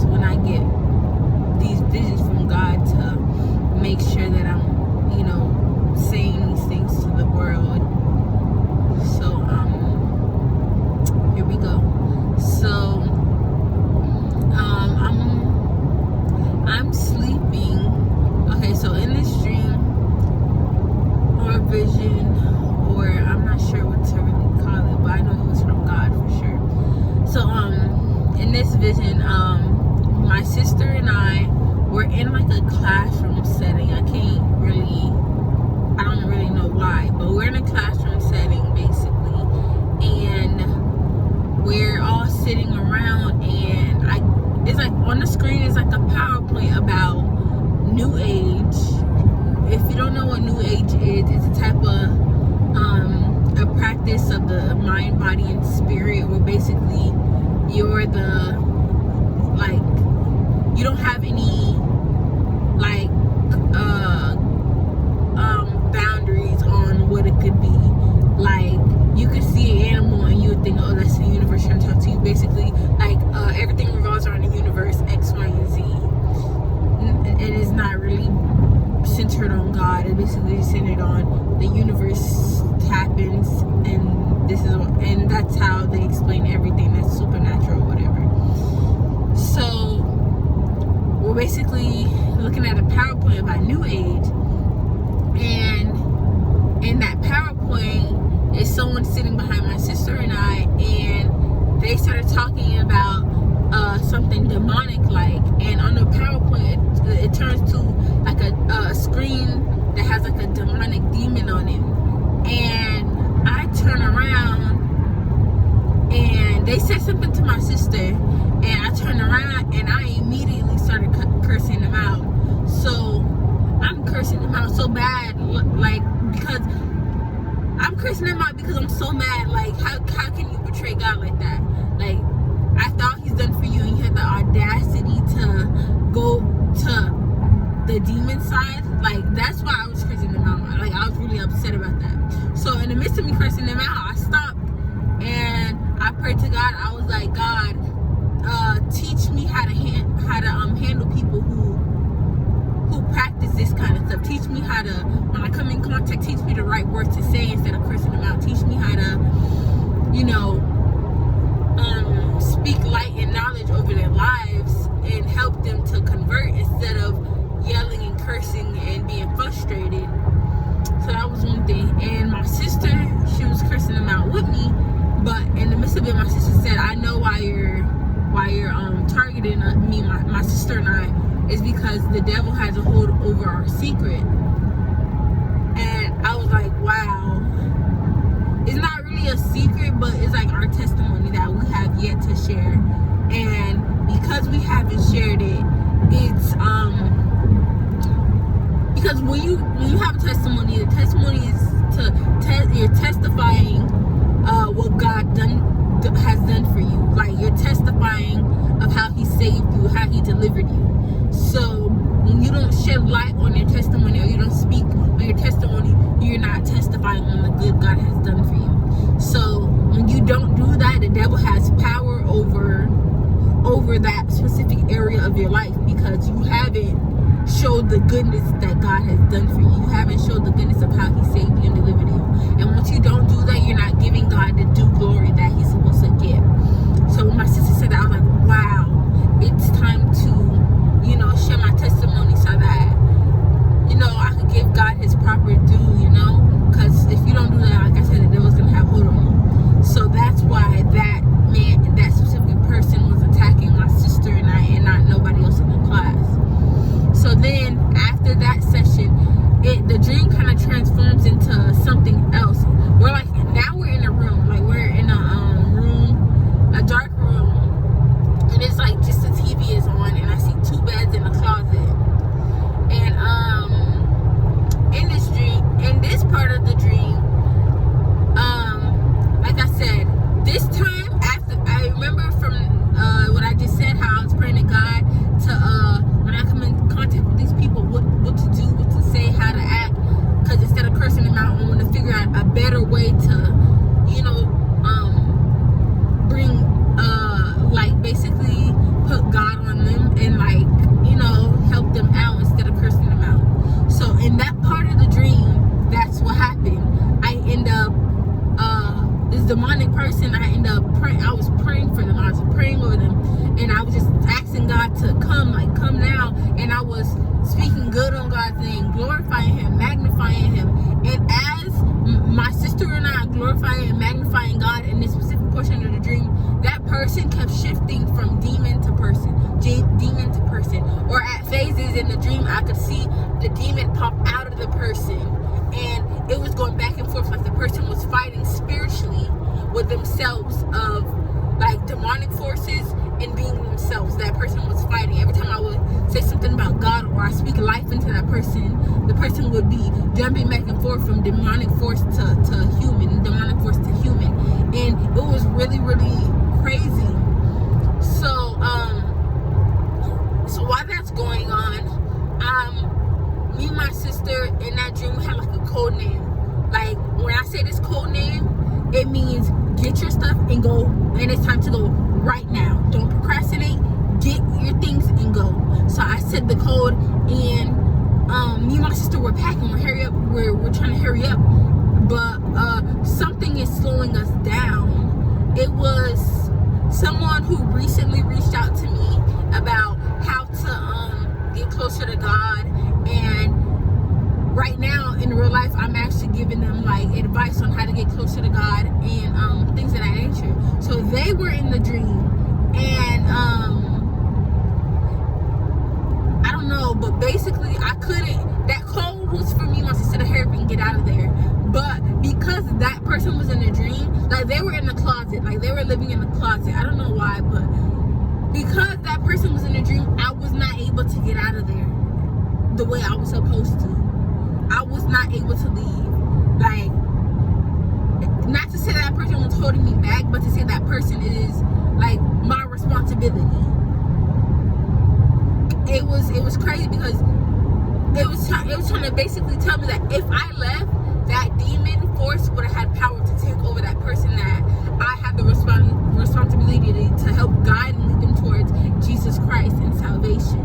that's when I get these visions from God to make sure that I'm, saying these things to the world. So, here we go. So, I'm sleeping. Okay, so in this dream or vision, or I'm not sure what to really call it, but I know it was from God for sure. So, in this vision, my sister and I were in like a classroom setting. I don't really know why, but we're in a classroom setting basically, and we're all sitting around, and it's like on the screen is like a PowerPoint about New Age. If you don't know what New Age is, it's a type of a practice of the mind, body, and spirit, where basically you're you don't have any boundaries on what it could be. Like, you could see an animal and you would think, oh, that's the universe trying to talk to you. Basically, everything revolves around the universe, X, Y, and Z. It is not really centered on God. It basically centered on the universe happens, and that's how they explain everything that's supernatural or whatever. So we're basically looking at a PowerPoint about New Age, and in that PowerPoint is someone sitting behind my sister and I, and they started talking about something demonic and on the PowerPoint it turns to like a screen that has like a demonic demon on it, and I turn around and they said something to my sister, and I turned around and I immediately started cursing them out. So I'm cursing them out so bad, because I'm cursing them out because I'm so mad. How can you betray God like that? I thought he's done for you, and you had the audacity to go to the demon side. That's why I was cursing them out. I was really upset about that. So in the midst of me cursing them out, I stopped and I prayed to God. I was like, God, teach me how to handle people who practice this kind of stuff. Teach me how to, when I come in contact, teach me the right words to say instead of cursing them out. Teach me how to, speak light and knowledge over their lives and help them to convert instead of yelling and cursing and being frustrated. So that was one thing. And my sister, she was cursing them out with me, but in the midst of it, my sister said, I know why you're targeting me, my sister and I, is because the devil has a hold over our secret. And I was like, wow, it's not really a secret, but it's like our testimony that we have yet to share. And because we haven't shared it, it's because when you have a testimony, the testimony is you're testifying what God has done for you. You're testifying of how he saved you, how he delivered you. So when you don't shed light on your testimony, or you don't speak on your testimony, you're not testifying on the good God has done for you. So when you don't do that, the devil has power over that specific area of your life, because you haven't showed the goodness that God has done for you. You haven't showed the goodness of how he saved you and delivered you. And once you don't do that, you're not giving God the due glory that he's supposed to give. So when my sister said that, I was like, wow, it's time to, share my testimony so that, I could give God his proper due, because if you don't do that, like I said, the devil's going to have hold on you. So that's why that specific person was attacking my sister and I, and not nobody else in the class. So then after that session, the dream kind of transforms into something else. Now we're in a room, we're in a dark room I was speaking good on God's name, glorifying Him, magnifying Him. And as my sister and I glorifying and magnifying God in this specific portion of the dream, that person kept shifting from demon to person, demon to person. Or at phases in the dream, I could see the demon pop out of the person. And it was going back and forth, like the person was fighting spiritually with themselves of like demonic forces and being themselves. That person was fighting. Every time I would say something about God or I speak life into that person, the person would be jumping back and forth from demonic force to human, demonic force to human. And it was really, really crazy. So while that's going on, me and my sister in that dream had like a code name. Like when I say this code name, it means get your stuff and go, and it's time to go right now. Don't procrastinate. Get your things and go. So I said the code, and me and my sister were packing. We're trying to hurry up, but something is slowing us down. It was someone who recently reached out to me about how to get closer to God, and right now in real life I'm actually giving them like advice on how to get closer to God and things of that nature. So they were in the dream, and I don't know, but basically I couldn't, that code was for me, my sister, to hurry up and get out of there. But because that person was in the dream, like they were in the closet, like they were living in the closet. I don't know why, but because that person was in the dream, I was not able to get out of there the way I was supposed to. I was not able to leave. Like, not to say that person was holding me back, but to say that person is like my responsibility. It was crazy because it was trying to basically tell me that if I left, that demon force would have had power to take over that person, that I had the responsibility to help guide and lead them towards Jesus Christ and salvation.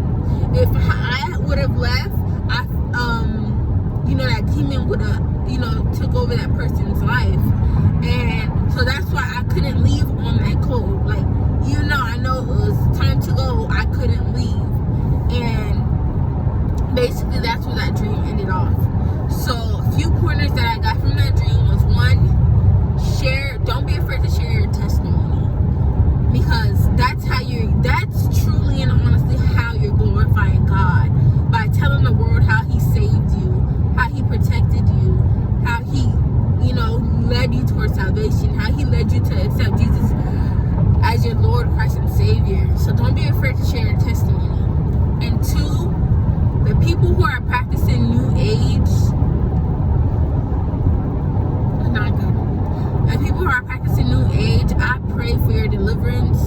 If I would have left, that demon would have, took over that person's life. And so that's why I couldn't leave on that code. Like, I know it was time to go, I couldn't leave. And basically that's where that dream ended off. So a few pointers that I got from that dream was, one, don't be afraid to share your testimony, because that's truly and honestly how you're glorifying God, by telling the world how He saved you, how He protected you, how He led you towards salvation, how He led you to accept Jesus as your Lord, Christ, and Savior. So don't be afraid to share your testimony. And two, the people who are practicing New Age, not good. The people who are practicing New Age, I pray for your deliverance,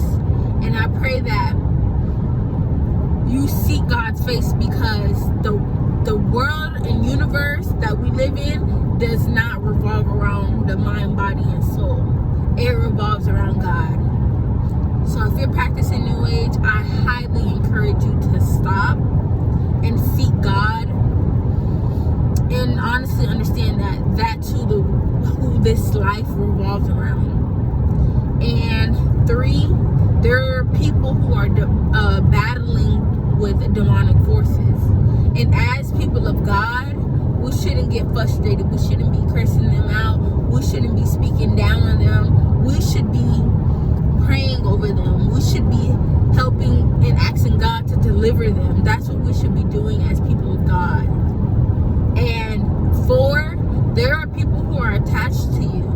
and I pray that you seek God's face, because the world and universe that we live in does not revolve around the mind, body, and soul. It revolves around God. So if you're practicing New Age, I highly encourage you to stop and seek God, and honestly understand that that's who this life revolves around. And three, there are people who are battling with demonic forces, and as people of God, we shouldn't get frustrated. We shouldn't be cursing them out. We shouldn't be speaking down on them. We should be praying over them. We should be helping and asking God to deliver them. That's what we should be doing as people of God. And four, there are people who are attached to you.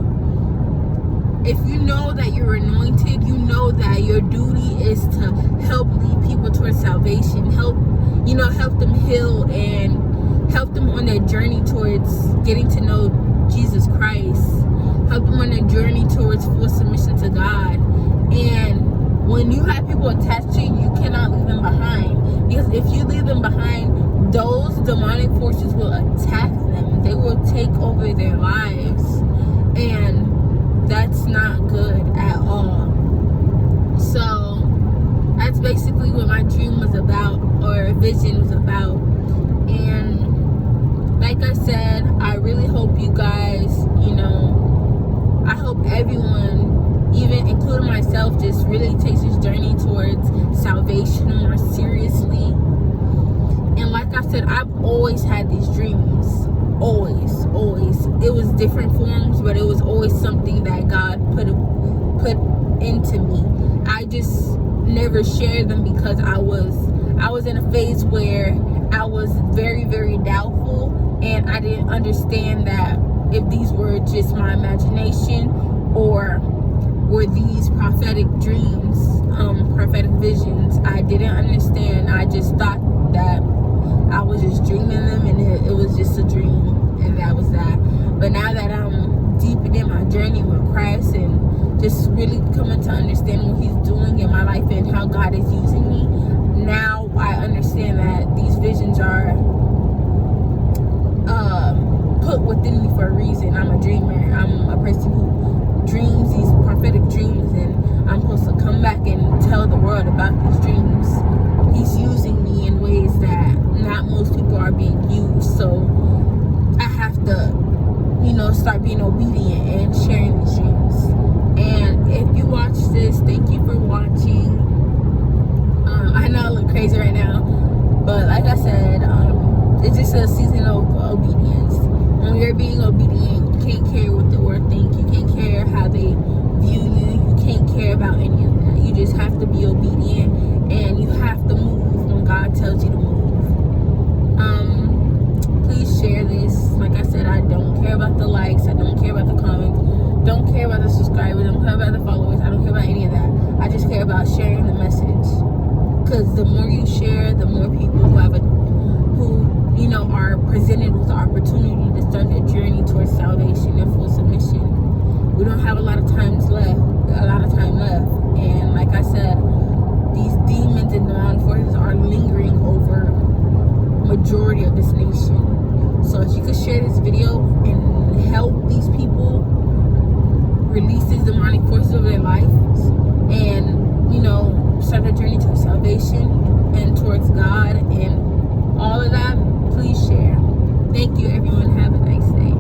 If you know that you're anointed, you know that your duty is to help lead people towards salvation, help them heal, and help them on their journey towards getting to know Jesus Christ, help them on their journey towards full submission to God. And when you have people attached to you, you cannot leave them behind, because if you leave them behind, those demonic forces will attack them. They will take over their lives, and that's not good at all. So that's basically what my dream was about, or vision was about. And like I said, I really hope you guys, I hope everyone, even including myself, just really takes this journey towards salvation more seriously. said, I've always had these dreams. Always. It was different forms, but it was always something that God put into me. I just never shared them because I was in a phase where I was very, very doubtful, and I didn't understand that if these were just my imagination or were these prophetic dreams, prophetic visions. I didn't understand. I just thought that I was just dreaming them, and it was just a dream, and that was that. But now that I'm deepening in my journey with Christ and just really coming to understand what He's doing in my life and how God is using me, now I understand that these visions are put within me for a reason. I'm a dreamer. I'm a person who dreams these prophetic dreams, and I'm supposed to come back and tell the world about these dreams. He's using me in ways that not most people are being used. So I have to, start being obedient and sharing these dreams. And if you watch this, thank you for watching. I know I look crazy right now, but like I said, it's just a season of obedience. When you're being obedient, you can't care what the world think. You can't care how they view you. You can't care about any of that. You just have to be obedient, and you have to move when God tells you to move. Please share this. Like I said, I don't care about the likes. I don't care about the comments. Don't care about the subscribers. Don't care about the followers. I don't care about any of that. I just care about sharing the message. Because the more you share, the more people who are presented with the opportunity to start their journey towards salvation and full submission. We don't have a lot of time left. And like I said, these demons and demonic forces are lingering over majority of this nation. So if you could share this video and help these people release these demonic forces over their lives, and start their journey towards salvation and towards God and all of that, please share. Thank you, everyone. Have a nice day.